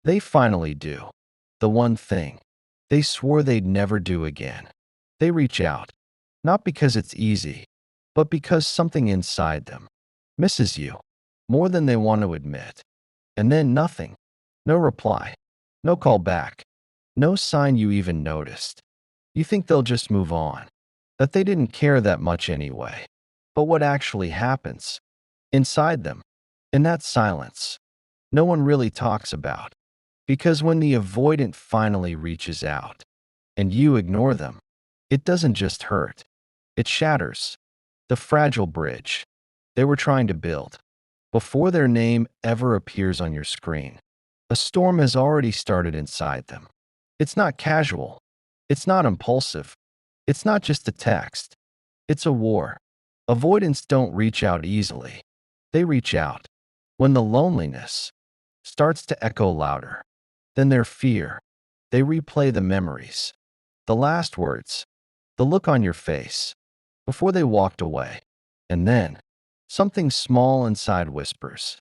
They finally do. The one thing they swore they'd never do again. They reach out, not because it's easy, but because something inside them misses you more than they want to admit. And then nothing. No reply. No call back. No sign you even noticed. You think they'll just move on, that they didn't care that much anyway. But what actually happens inside them, in that silence, no one really talks about. Because when the avoidant finally reaches out and you ignore them, it doesn't just hurt, it shatters the fragile bridge they were trying to build. Before their name ever appears on your screen, a storm has already started inside them. It's not casual, it's not impulsive, it's not just a text, it's a war. Avoidants don't reach out easily, they reach out when the loneliness starts to echo louder than their fear. They replay the memories, the last words, the look on your face before they walked away. And then something small inside whispers,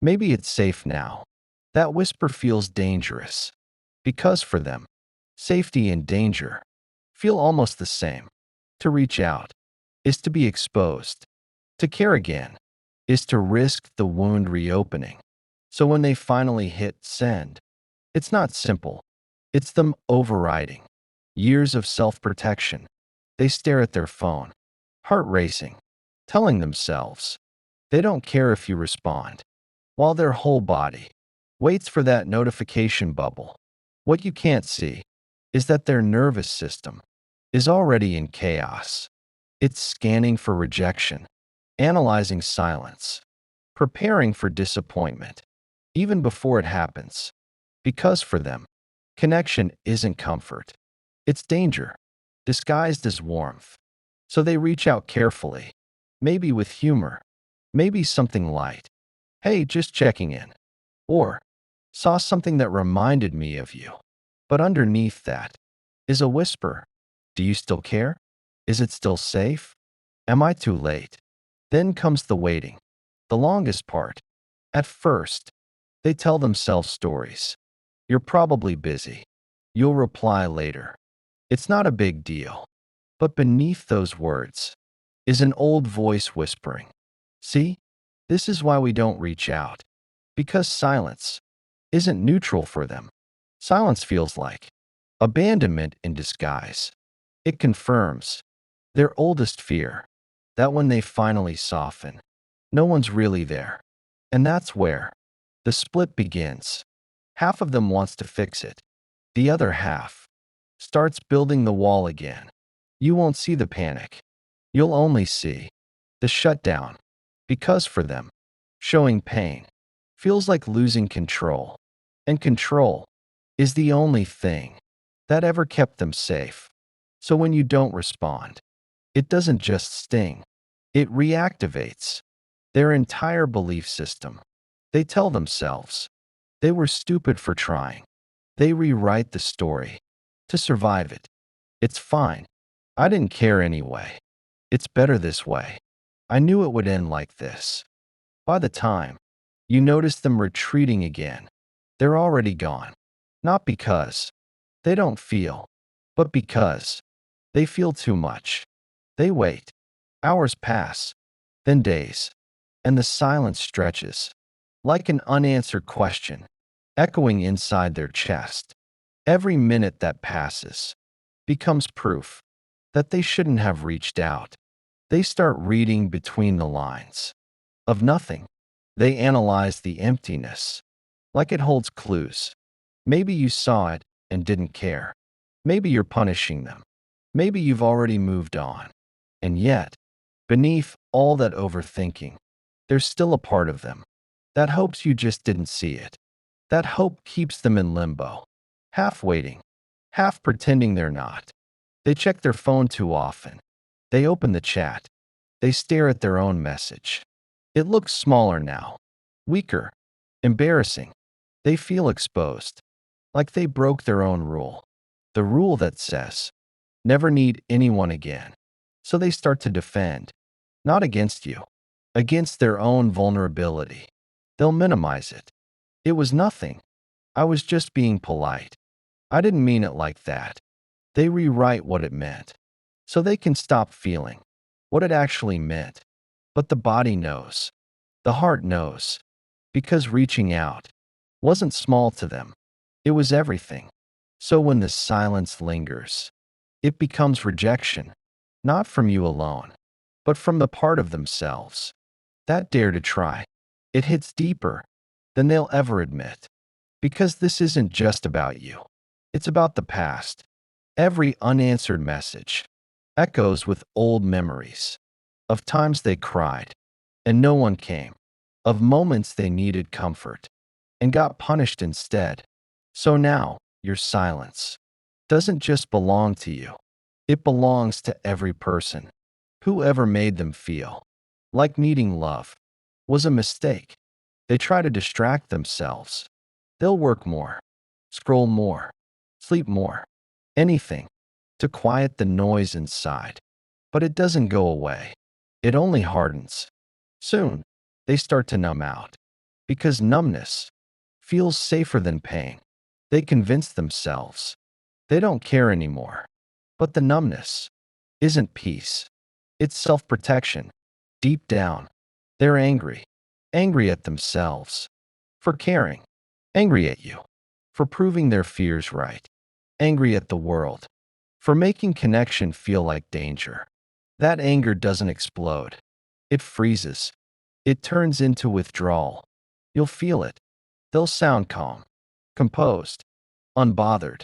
maybe it's safe now. That whisper feels dangerous because for them, safety and danger feel almost the same. To reach out is to be exposed. To care again is to risk the wound reopening. So when they finally hit send, it's not simple. It's them overriding years of self-protection. They stare at their phone, heart racing, telling themselves they don't care if you respond, while their whole body waits for that notification bubble. What you can't see is that their nervous system is already in chaos. It's scanning for rejection, analyzing silence, preparing for disappointment, even before it happens. Because for them, connection isn't comfort. It's danger, disguised as warmth. So they reach out carefully, maybe with humor, maybe something light. Hey, just checking in. Or, saw something that reminded me of you. But underneath that is a whisper. Do you still care? Is it still safe? Am I too late? Then comes the waiting, the longest part. At first, they tell themselves stories. You're probably busy. You'll reply later. It's not a big deal. But beneath those words is an old voice whispering, see, this is why we don't reach out. Because silence isn't neutral for them. Silence feels like abandonment in disguise. It confirms their oldest fear, that when they finally soften, no one's really there. And that's where the split begins. Half of them wants to fix it. The other half starts building the wall again. You won't see the panic. You'll only see the shutdown. Because for them, showing pain feels like losing control. And control is the only thing that ever kept them safe. So when you don't respond, it doesn't just sting. It reactivates their entire belief system. They tell themselves they were stupid for trying. They rewrite the story to survive it. It's fine. I didn't care anyway. It's better this way. I knew it would end like this. By the time you notice them retreating again, they're already gone. Not because they don't feel, but because they feel too much. They wait. Hours pass, then days, and the silence stretches like an unanswered question, echoing inside their chest. Every minute that passes becomes proof that they shouldn't have reached out. They start reading between the lines of nothing. They analyze the emptiness like it holds clues. Maybe you saw it and didn't care. Maybe you're punishing them. Maybe you've already moved on. And yet, beneath all that overthinking, there's still a part of them that hopes you just didn't see it. That hope keeps them in limbo, half waiting, half pretending they're not. They check their phone too often. They open the chat. They stare at their own message. It looks smaller now, weaker, embarrassing. They feel exposed, like they broke their own rule. The rule that says, never need anyone again. So they start to defend, not against you, against their own vulnerability. They'll minimize it. It was nothing. I was just being polite. I didn't mean it like that. They rewrite what it meant so they can stop feeling what it actually meant. But the body knows, the heart knows, because reaching out wasn't small to them. It was everything. So when the silence lingers, it becomes rejection, not from you alone, but from the part of themselves that dare to try. It hits deeper than they'll ever admit, because this isn't just about you. It's about the past. Every unanswered message echoes with old memories of times they cried and no one came, of moments they needed comfort and got punished instead. So now, your silence doesn't just belong to you, it belongs to every person who ever made them feel like needing love was a mistake. They try to distract themselves. They'll work more, scroll more, sleep more, anything to quiet the noise inside. But it doesn't go away. It only hardens. Soon, they start to numb out because numbness feels safer than pain. They convince themselves they don't care anymore. But the numbness isn't peace, it's self protection. Deep down, they're angry, angry at themselves for caring, angry at you for proving their fears right, angry at the world for making connection feel like danger. That anger doesn't explode, it freezes, it turns into withdrawal. You'll feel it. They'll sound calm, composed, unbothered.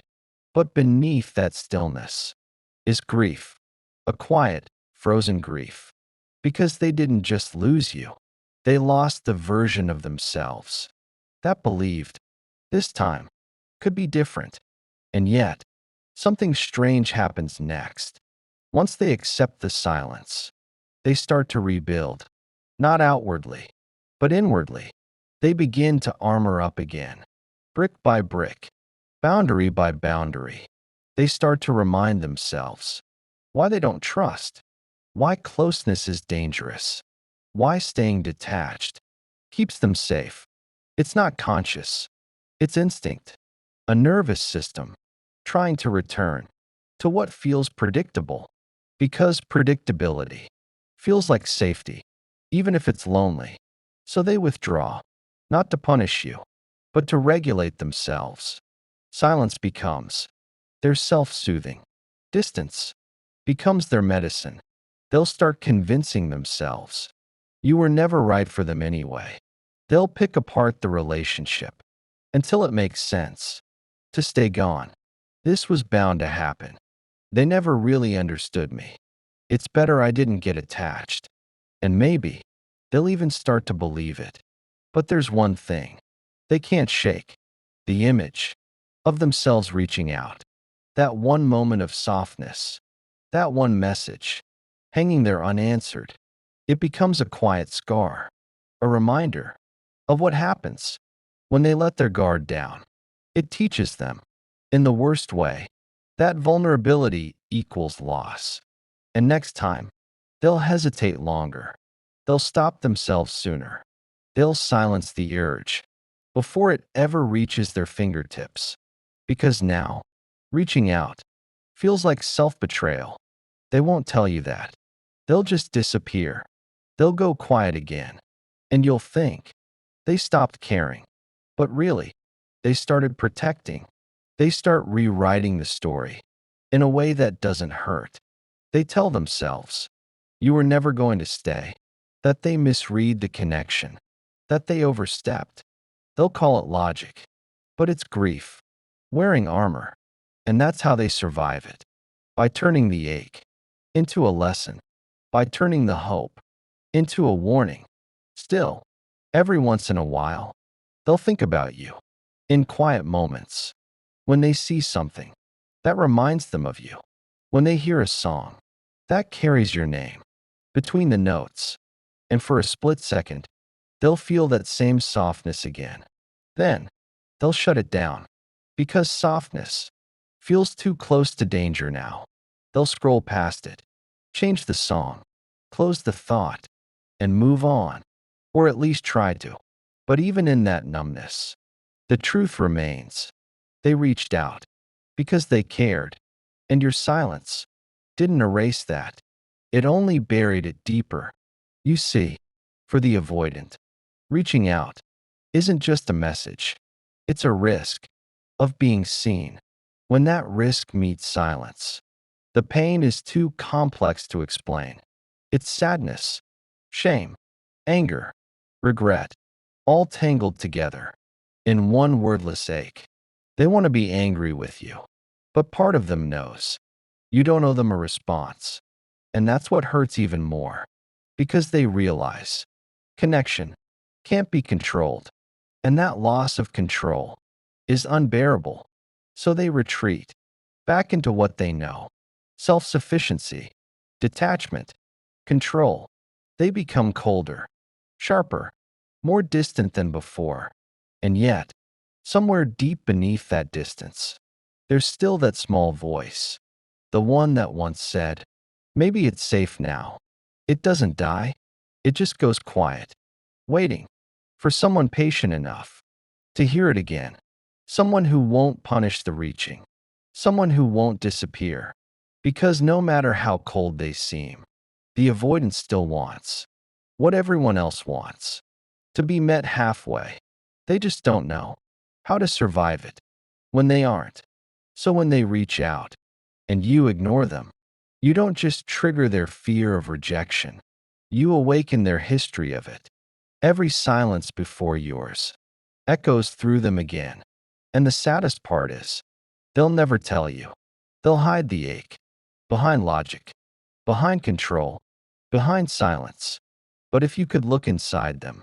But beneath that stillness is grief, a quiet, frozen grief. Because they didn't just lose you, they lost the version of themselves that believed this time could be different. And yet, something strange happens next. Once they accept the silence, they start to rebuild, not outwardly, but inwardly. They begin to armor up again, brick by brick, boundary by boundary. They start to remind themselves why they don't trust, why closeness is dangerous, why staying detached keeps them safe. It's not conscious, it's instinct, a nervous system trying to return to what feels predictable, because predictability feels like safety, even if it's lonely. So they withdraw, not to punish you, but to regulate themselves. Silence becomes their self soothing, distance becomes their medicine. They'll start convincing themselves you were never right for them anyway. They'll pick apart the relationship until it makes sense to stay gone. This was bound to happen. They never really understood me. It's better I didn't get attached. And maybe they'll even start to believe it. But there's one thing they can't shake: the image of themselves reaching out. That one moment of softness, that one message, hanging there unanswered. It becomes a quiet scar, a reminder of what happens when they let their guard down. It teaches them, in the worst way, that vulnerability equals loss. And next time, they'll hesitate longer. They'll stop themselves sooner. They'll silence the urge before it ever reaches their fingertips. Because now, reaching out feels like self-betrayal. They won't tell you that. They'll just disappear. They'll go quiet again. And you'll think they stopped caring. But really, they started protecting. They start rewriting the story in a way that doesn't hurt. They tell themselves you were never going to stay, that they misread the connection, that they overstepped. They'll call it logic, but it's grief, wearing armor. And that's how they survive it, by turning the ache into a lesson, by turning the hope into a warning. Still, every once in a while, they'll think about you in quiet moments, when they see something that reminds them of you, when they hear a song that carries your name between the notes, and for a split second, they'll feel that same softness again. Then, they'll shut it down, because softness feels too close to danger now. They'll scroll past it, change the song, close the thought, and move on, or at least try to. But even in that numbness, The truth remains. They reached out because they cared, and your silence didn't erase that. It only buried it deeper. You see, for the avoidant, reaching out isn't just a message, it's a risk of being seen. When that risk meets silence, the pain is too complex to explain. It's sadness, shame, anger, regret, all tangled together in one wordless ache. They want to be angry with you, but part of them knows you don't owe them a response. And that's what hurts even more, because they realize connection can't be controlled, and that loss of control is unbearable. So they retreat back into what they know: self sufficiency, detachment, control. They become colder, sharper, more distant than before. And yet, somewhere deep beneath that distance, there's still that small voice, the one that once said, maybe it's safe now. It doesn't die, it just goes quiet, waiting for someone patient enough to hear it again. Someone who won't punish the reaching, someone who won't disappear. Because no matter how cold they seem, the avoidance still wants what everyone else wants: to be met halfway. They just don't know how to survive it when they aren't. So when they reach out and you ignore them, you don't just trigger their fear of rejection, you awaken their history of it. Every silence before yours echoes through them again. And the saddest part is, they'll never tell you. They'll hide the ache behind logic, behind control, behind silence. But if you could look inside them,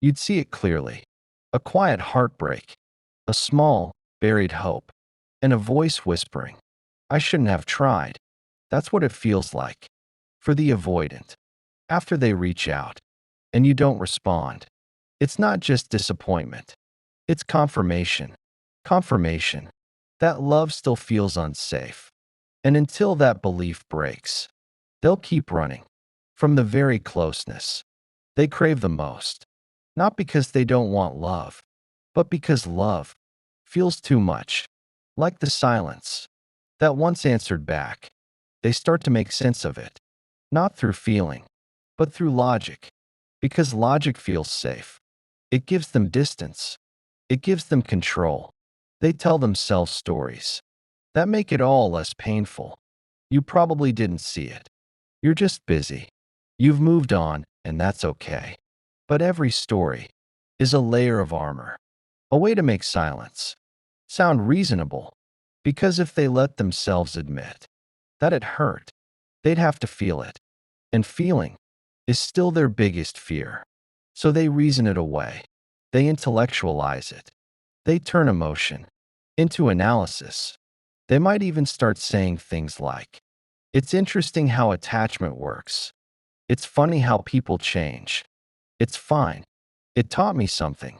you'd see it clearly: a quiet heartbreak, a small, buried hope, and a voice whispering, I shouldn't have tried. That's what it feels like for the avoidant. After they reach out and you don't respond, it's not just disappointment, it's confirmation. Confirmation that love still feels unsafe. And until that belief breaks, they'll keep running from the very closeness they crave the most. Not because they don't want love, but because love feels too much like the silence that once answered back. They start to make sense of it, not through feeling, but through logic, because logic feels safe. It gives them distance, it gives them control. They tell themselves stories that make it all less painful. You probably didn't see it. You're just busy. You've moved on, and that's okay. But every story is a layer of armor, a way to make silence sound reasonable, because if they let themselves admit that it hurt, they'd have to feel it. And feeling is still their biggest fear. So they reason it away. They intellectualize it. They turn emotion into analysis. They might even start saying things like, it's interesting how attachment works. It's funny how people change. It's fine. It taught me something.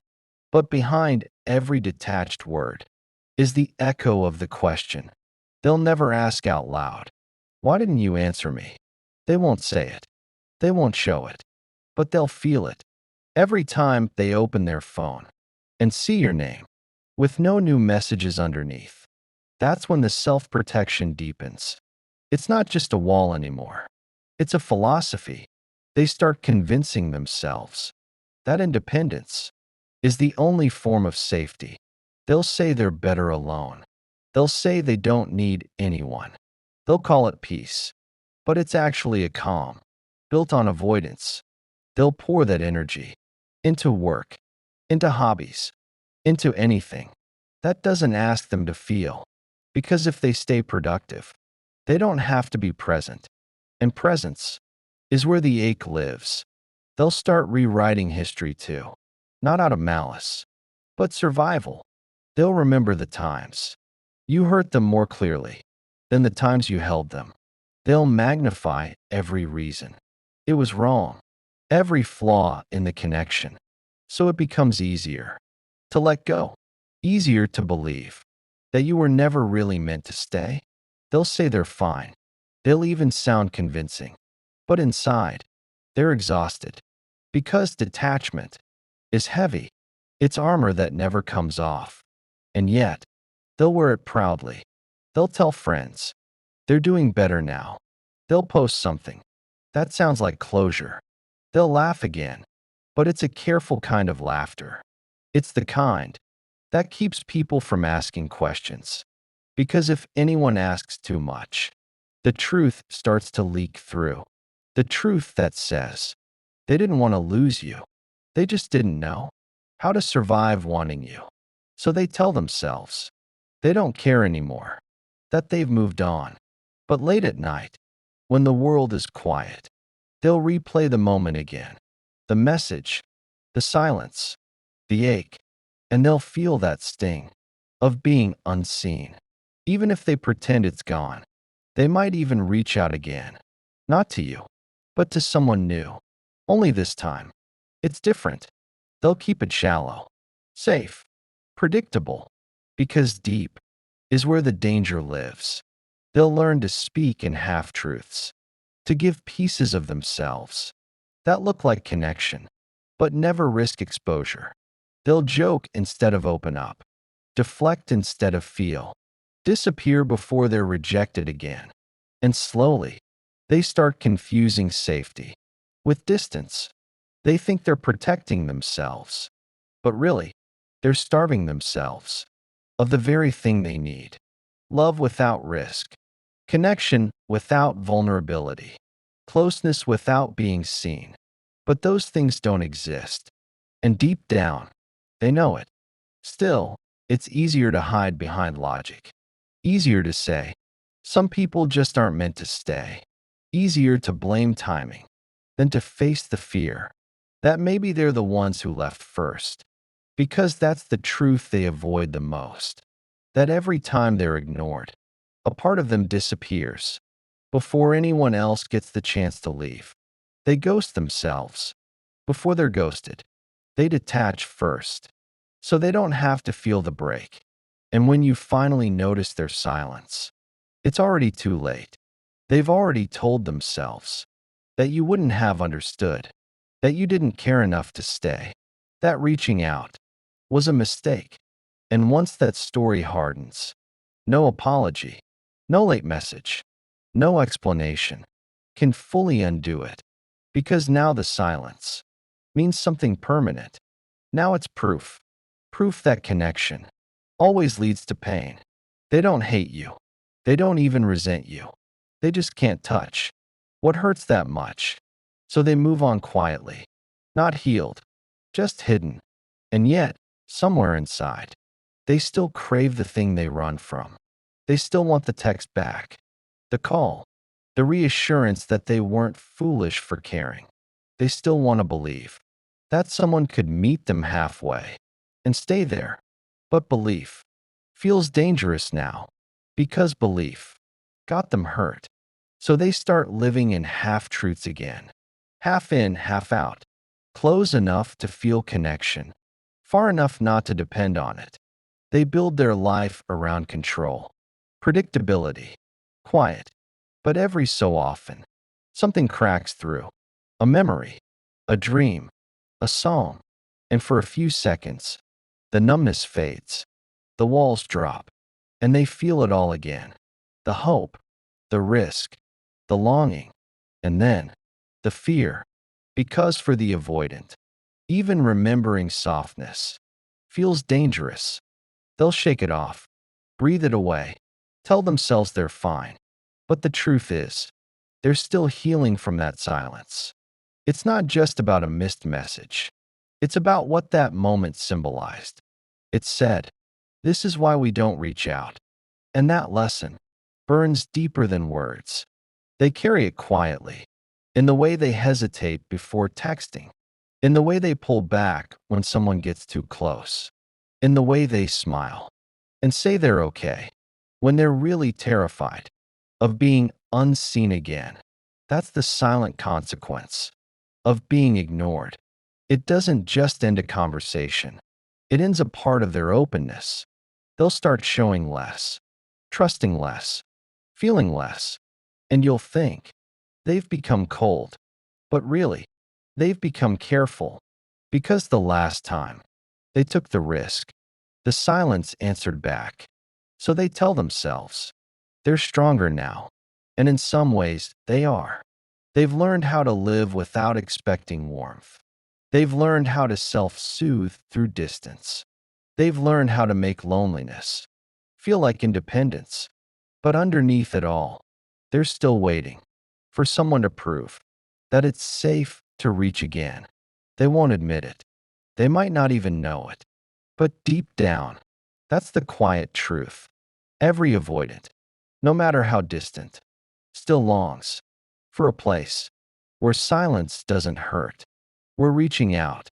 But behind every detached word is the echo of the question they'll never ask out loud. Why didn't you answer me? They won't say it. They won't show it. But they'll feel it every time they open their phone and see your name with no new messages underneath. That's when the self-protection deepens. It's not just a wall anymore. It's a philosophy. They start convincing themselves that independence is the only form of safety. They'll say they're better alone. They'll say they don't need anyone. They'll call it peace, but it's actually a calm built on avoidance. They'll pour that energy into work, into hobbies, into anything that doesn't ask them to feel. Because if they stay productive, they don't have to be present. And presence is where the ache lives. They'll start rewriting history too, not out of malice, but survival. They'll remember the times you hurt them more clearly than the times you held them. They'll magnify every reason it was wrong, every flaw in the connection. So it becomes easier to let go, easier to believe that you were never really meant to stay. They'll say they're fine. They'll even sound convincing. But inside, they're exhausted because detachment is heavy. It's armor that never comes off. And yet, they'll wear it proudly. They'll tell friends. They're doing better now. They'll post something. That sounds like closure. They'll laugh again. But it's a careful kind of laughter. It's the kind that keeps people from asking questions. Because if anyone asks too much, the truth starts to leak through. The truth that says, they didn't want to lose you. They just didn't know how to survive wanting you. So they tell themselves they don't care anymore, that they've moved on. But late at night, when the world is quiet, they'll replay the moment again. The message, the silence, the ache, and they'll feel that sting of being unseen. Even if they pretend it's gone, they might even reach out again. Not to you, but to someone new. Only this time, it's different. They'll keep it shallow, safe, predictable, because deep is where the danger lives. They'll learn to speak in half-truths, to give pieces of themselves that look like connection, but never risk exposure. They'll joke instead of open up, deflect instead of feel, disappear before they're rejected again. And slowly, they start confusing safety with distance. They think they're protecting themselves, but really, they're starving themselves of the very thing they need. Love without risk, connection without vulnerability, closeness without being seen. But those things don't exist. And deep down, they know it. Still, it's easier to hide behind logic. Easier to say, some people just aren't meant to stay. Easier to blame timing than to face the fear that maybe they're the ones who left first. Because that's the truth they avoid the most. That every time they're ignored, a part of them disappears before anyone else gets the chance to leave. They ghost themselves before they're ghosted. They detach first, so they don't have to feel the break. And when you finally notice their silence, it's already too late. They've already told themselves that you wouldn't have understood, that you didn't care enough to stay, that reaching out was a mistake. And once that story hardens, no apology, no late message, no explanation can fully undo it. Because now the silence means something permanent. Now it's proof. Proof that connection always leads to pain. They don't hate you. They don't even resent you. They just can't touch what hurts that much. So they move on quietly, not healed, just hidden. And yet, somewhere inside, they still crave the thing they run from. They still want the text back, the call, the reassurance that they weren't foolish for caring. They still want to believe that someone could meet them halfway and stay there. But belief feels dangerous now because belief got them hurt. So they start living in half-truths again, half in, half out, close enough to feel connection, far enough not to depend on it. They build their life around control, predictability, quiet. But every so often, something cracks through. A memory, a dream, a song. And for a few seconds, the numbness fades. The walls drop, and they feel it all again. The hope, the risk, the longing, and then the fear. Because for the avoidant, even remembering softness feels dangerous. They'll shake it off, breathe it away, tell themselves they're fine. But the truth is, they're still healing from that silence. It's not just about a missed message. It's about what that moment symbolized. It said, this is why we don't reach out. And that lesson burns deeper than words. They carry it quietly, in the way they hesitate before texting, in the way they pull back when someone gets too close, in the way they smile and say they're okay when they're really terrified of being unseen again. That's the silent consequence of being ignored. It doesn't just end a conversation. It ends a part of their openness. They'll start showing less, trusting less, feeling less, and you'll think they've become cold. But really, they've become careful because the last time They took the risk. The silence answered back. So they tell themselves, they're stronger now. And in some ways, they are. They've learned how to live without expecting warmth. They've learned how to self-soothe through distance. They've learned how to make loneliness feel like independence. But underneath it all, they're still waiting for someone to prove that it's safe to reach again. They won't admit it. They might not even know it. But deep down, that's the quiet truth. Every avoidant, no matter how distant, still longs for a place where silence doesn't hurt, where reaching out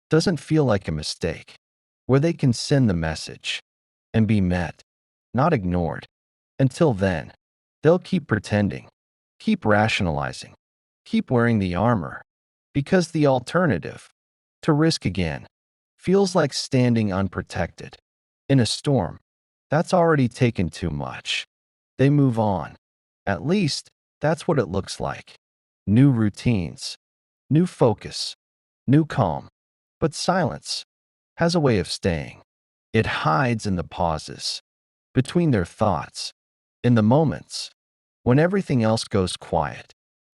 doesn't feel like a mistake, where they can send the message and be met, not ignored. Until then, they'll keep pretending, keep rationalizing, keep wearing the armor, because the alternative, to risk again, feels like standing unprotected in a storm that's already taken too much. They move on. At least, that's what it looks like. New routines, new focus, new calm. But silence has a way of staying. It hides in the pauses, between their thoughts, in the moments when everything else goes quiet.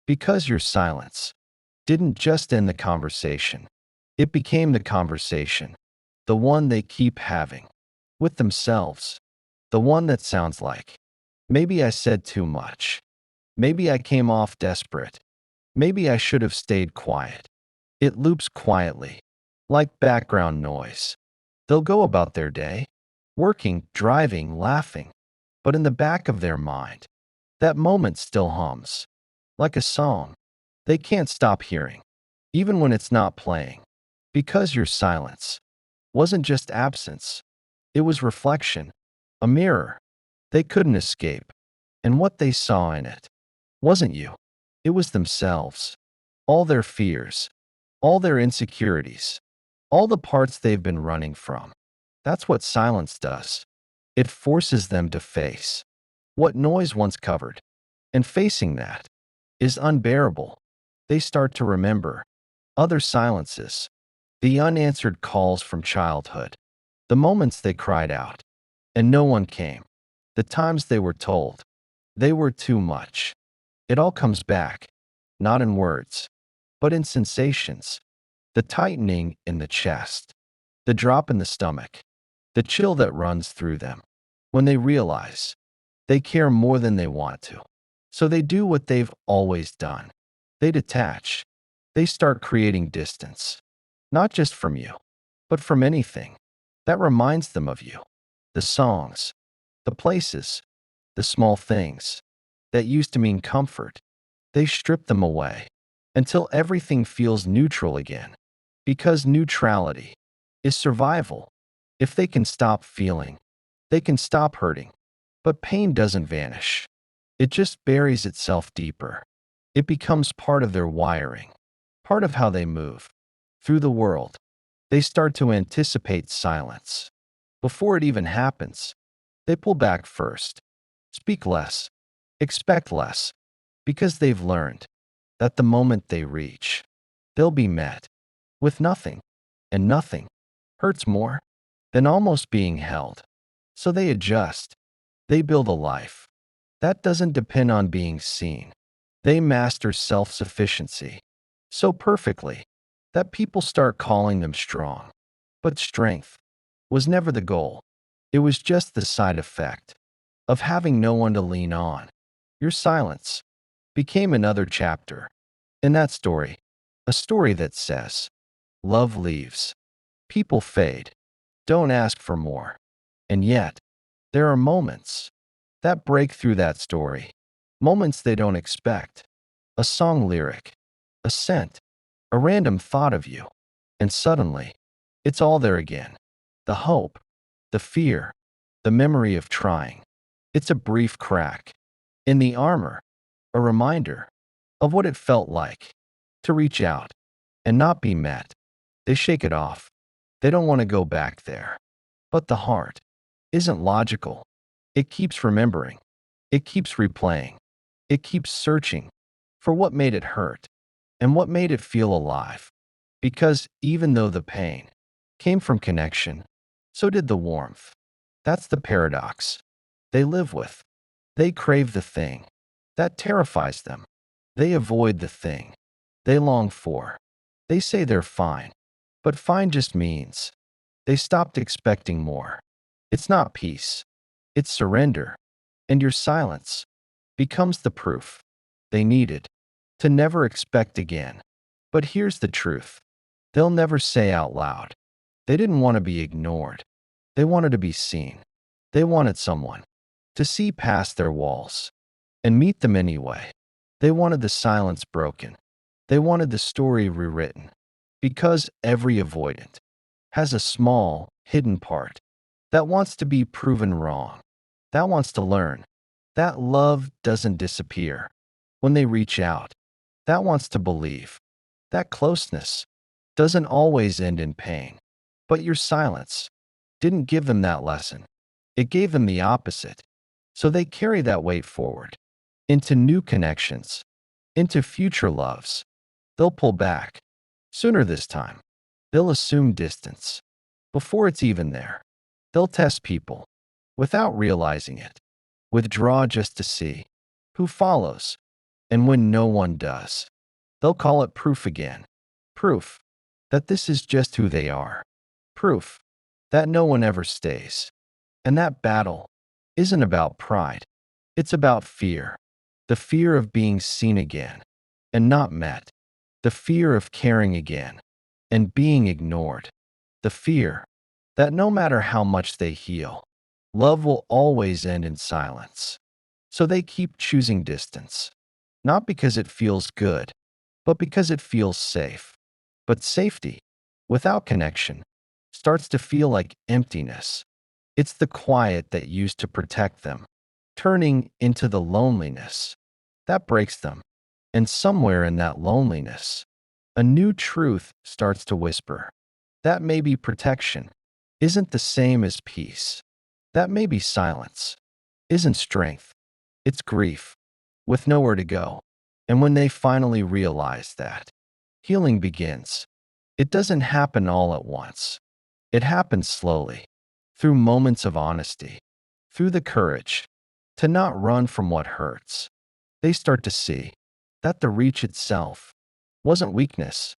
Because your silence didn't just end the conversation, it became the conversation, the one they keep having with themselves, the one that sounds like, maybe I said too much. Maybe I came off desperate. Maybe I should have stayed quiet. It loops quietly, like background noise. They'll go about their day, working, driving, laughing, but in the back of their mind, that moment still hums, like a song they can't stop hearing, even when it's not playing. Because your silence wasn't just absence, it was reflection, a mirror they couldn't escape. And what they saw in it wasn't you, it was themselves. All their fears, all their insecurities, all the parts they've been running from. That's what silence does. It forces them to face what noise once covered. And facing that is unbearable. They start to remember other silences, the unanswered calls from childhood, the moments they cried out, and no one came, the times they were told they were too much. It all comes back, not in words, but in sensations, the tightening in the chest, the drop in the stomach, the chill that runs through them when they realize they care more than they want to. So they do what they've always done. They detach. They start creating distance, not just from you, but from anything that reminds them of you. The songs, the places, the small things that used to mean comfort. They strip them away until everything feels neutral again. Because neutrality is survival. If they can stop feeling, they can stop hurting. But pain doesn't vanish. It just buries itself deeper. It becomes part of their wiring, part of how they move through the world. They start to anticipate silence. Before it even happens, they pull back first, speak less, expect less, because they've learned that the moment they reach, they'll be met with nothing, and nothing hurts more than almost being held. So they adjust. They build a life that doesn't depend on being seen. They master self-sufficiency so perfectly that people start calling them strong. But strength was never the goal. It was just the side effect of having no one to lean on. Your silence became another chapter in that story, a story that says, love leaves, people fade, don't ask for more. And yet, there are moments that break through that story, moments they don't expect. A song lyric, a scent, a random thought of you, and suddenly, it's all there again. The hope, the fear, the memory of trying. It's a brief crack in the armor, a reminder of what it felt like to reach out and not be met. They shake it off. They don't want to go back there. But the heart isn't logical. It keeps remembering. It keeps replaying. It keeps searching for what made it hurt and what made it feel alive. Because even though the pain came from connection. So did the warmth. That's the paradox. They live with. They crave the thing. That terrifies them. They avoid the thing. They long for. They say they're fine. But fine just means they stopped expecting more. It's not peace. It's surrender. And your silence becomes the proof they needed to never expect again. But here's the truth. They'll never say out loud. They didn't want to be ignored. They wanted to be seen. They wanted someone to see past their walls and meet them anyway. They wanted the silence broken. They wanted the story rewritten. Because every avoidant has a small, hidden part that wants to be proven wrong, that wants to learn, that love doesn't disappear when they reach out, that wants to believe, that closeness doesn't always end in pain. But your silence didn't give them that lesson. It gave them the opposite. So they carry that weight forward into new connections, into future loves. They'll pull back sooner this time. They'll assume distance before it's even there. They'll test people without realizing it, withdraw just to see who follows. And when no one does, they'll call it proof again. Proof that this is just who they are. Proof that no one ever stays. And that battle isn't about pride. It's about fear. The fear of being seen again and not met. The fear of caring again and being ignored. The fear that no matter how much they heal, love will always end in silence. So they keep choosing distance, not because it feels good, but because it feels safe. But safety, without connection, starts to feel like emptiness. It's the quiet that used to protect them, turning into the loneliness that breaks them. And somewhere in that loneliness, a new truth starts to whisper. That maybe protection isn't the same as peace. That maybe silence isn't strength. It's grief, with nowhere to go. And when they finally realize that, healing begins. It doesn't happen all at once. It happens slowly, through moments of honesty, through the courage to not run from what hurts. They start to see that the reach itself wasn't weakness.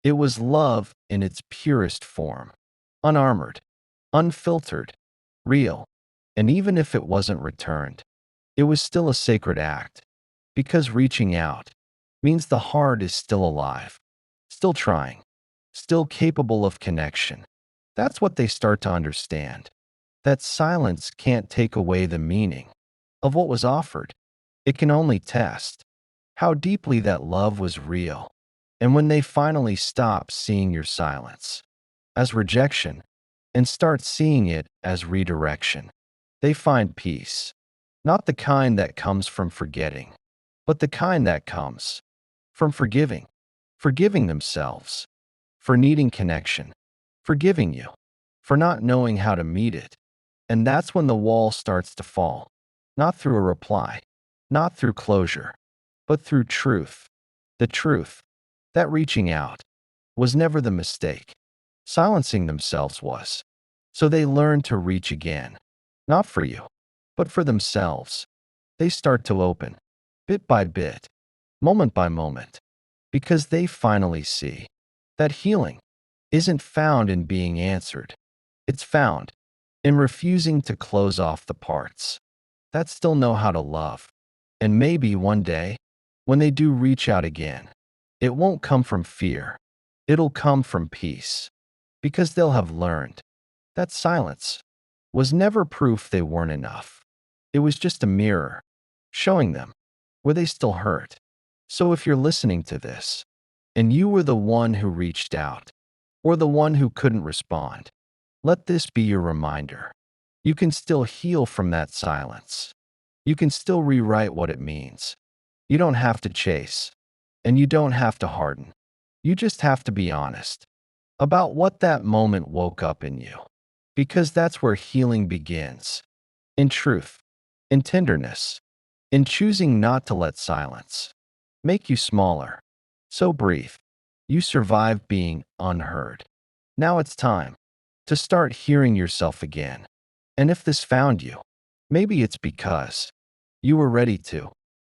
It was love in its purest form, unarmored, unfiltered, real. And even if it wasn't returned, it was still a sacred act, because reaching out means the heart is still alive, still trying, still capable of connection. That's what they start to understand. That silence can't take away the meaning of what was offered. It can only test how deeply that love was real. And when they finally stop seeing your silence as rejection and start seeing it as redirection, they find peace. Not the kind that comes from forgetting, but the kind that comes from forgiving. Forgiving themselves for needing connection, forgiving you for not knowing how to meet it. And that's when the wall starts to fall, not through a reply, not through closure, but through truth. The truth that reaching out was never the mistake. Silencing themselves was. So they learn to reach again, not for you, but for themselves. They start to open, bit by bit, moment by moment, because they finally see that healing isn't found in being answered. It's found in refusing to close off the parts that still know how to love. And maybe one day, when they do reach out again, it won't come from fear. It'll come from peace, because they'll have learned that silence was never proof they weren't enough. It was just a mirror showing them where they still hurt. So if you're listening to this, and you were the one who reached out, or the one who couldn't respond, let this be your reminder. You can still heal from that silence. You can still rewrite what it means. You don't have to chase, and you don't have to harden. You just have to be honest about what that moment woke up in you, because that's where healing begins. In truth, in tenderness, in choosing not to let silence make you smaller. So breathe. You survived being unheard. Now it's time to start hearing yourself again. And if this found you, maybe it's because you were ready to.